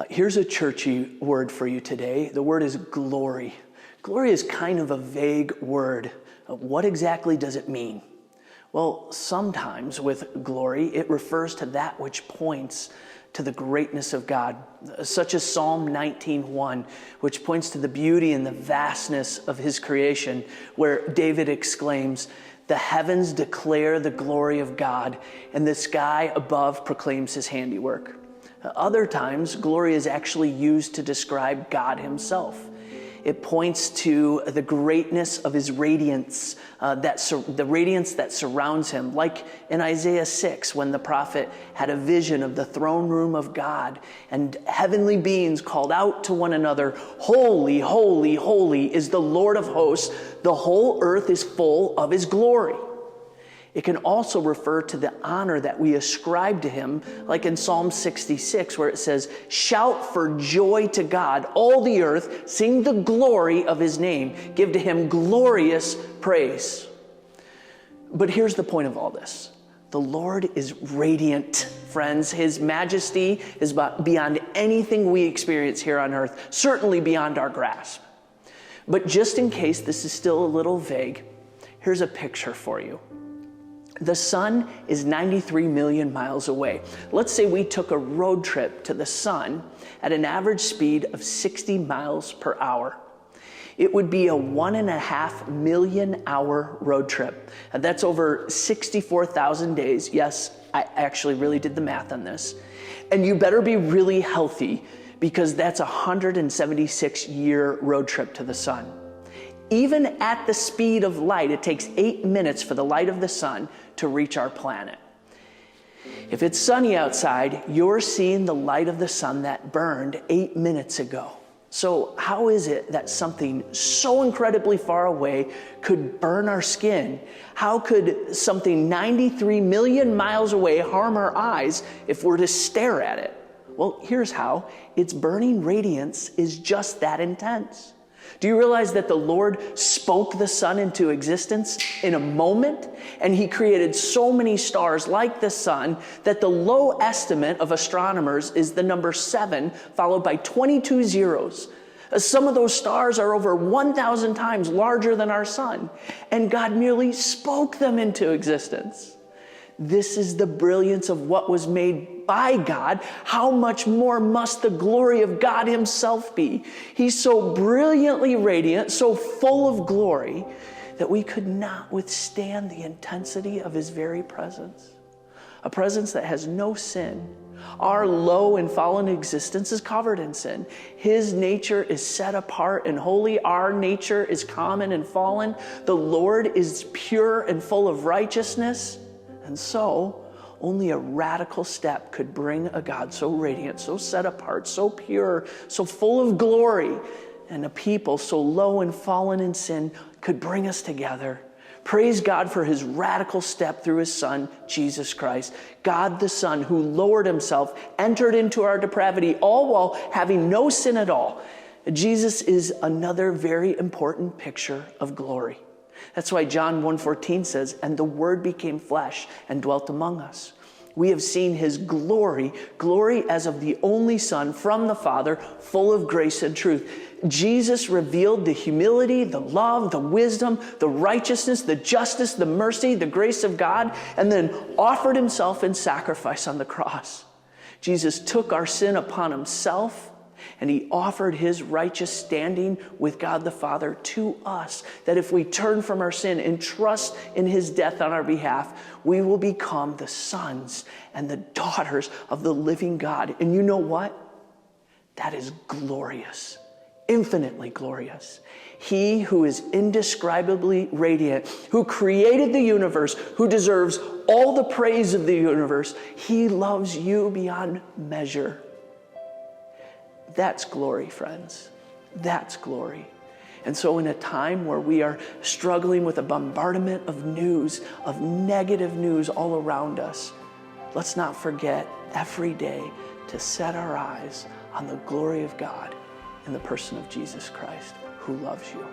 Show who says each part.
Speaker 1: Here's a churchy word for you today. The word is glory. Glory is kind of a vague word. What exactly does it mean? Well, sometimes with glory, it refers to that which points to the greatness of God, such as Psalm 19:1, which points to the beauty and the vastness of his creation, where David exclaims, "The heavens declare the glory of God, and the sky above proclaims his handiwork." Other times, glory is actually used to describe God himself. It points to the greatness of his radiance, the radiance that surrounds him, like in Isaiah 6, when the prophet had a vision of the throne room of God, and heavenly beings called out to one another, "Holy, holy, holy is the Lord of hosts. The whole earth is full of his glory." It can also refer to the honor that we ascribe to him, like in Psalm 66, where it says, "Shout for joy to God, all the earth, sing the glory of his name, give to him glorious praise." But here's the point of all this. The Lord is radiant, friends. His majesty is beyond anything we experience here on earth, certainly beyond our grasp. But just in case this is still a little vague, here's a picture for you. The sun is 93 million miles away. Let's say we took a road trip to the sun at an average speed of 60 miles per hour. It would be a 1.5 million hour road trip. And that's over 64,000 days. Yes, I actually really did the math on this. And you better be really healthy, because that's a 176-year road trip to the sun. Even at the speed of light, it takes 8 minutes for the light of the sun to reach our planet. If it's sunny outside, you're seeing the light of the sun that burned 8 minutes ago. So how is it that something so incredibly far away could burn our skin? How could something 93 million miles away harm our eyes if we're to stare at it? Well, here's how. Its burning radiance is just that intense. Do you realize that the Lord spoke the sun into existence in a moment? And he created so many stars like the sun that the low estimate of astronomers is the number 7, followed by 22 zeros. Some of those stars are over 1,000 times larger than our sun, and God merely spoke them into existence. This is the brilliance of what was made by God. How much more must the glory of God himself be? He's so brilliantly radiant, so full of glory, that we could not withstand the intensity of his very presence. A presence that has no sin. Our low and fallen existence is covered in sin. His nature is set apart and holy. Our nature is common and fallen. The Lord is pure and full of righteousness. And so, only a radical step could bring a God so radiant, so set apart, so pure, so full of glory, and a people so low and fallen in sin could bring us together. Praise God for his radical step through his Son, Jesus Christ. God the Son, who lowered himself, entered into our depravity, all while having no sin at all. Jesus is another very important picture of glory. That's why John 1:14 says, "And the Word became flesh and dwelt among us." We have seen his glory, glory as of the only Son from the Father, full of grace and truth. Jesus revealed the humility, the love, the wisdom, the righteousness, the justice, the mercy, the grace of God, and then offered himself in sacrifice on the cross. Jesus took our sin upon himself, and he offered his righteous standing with God the Father to us, that if we turn from our sin and trust in his death on our behalf, we will become the sons and the daughters of the living God. And you know what? That is glorious, infinitely glorious. He who is indescribably radiant, who created the universe, who deserves all the praise of the universe, he loves you beyond measure. That's glory, friends. That's glory. And so in a time where we are struggling with a bombardment of news, of negative news all around us, let's not forget every day to set our eyes on the glory of God in the person of Jesus Christ, who loves you.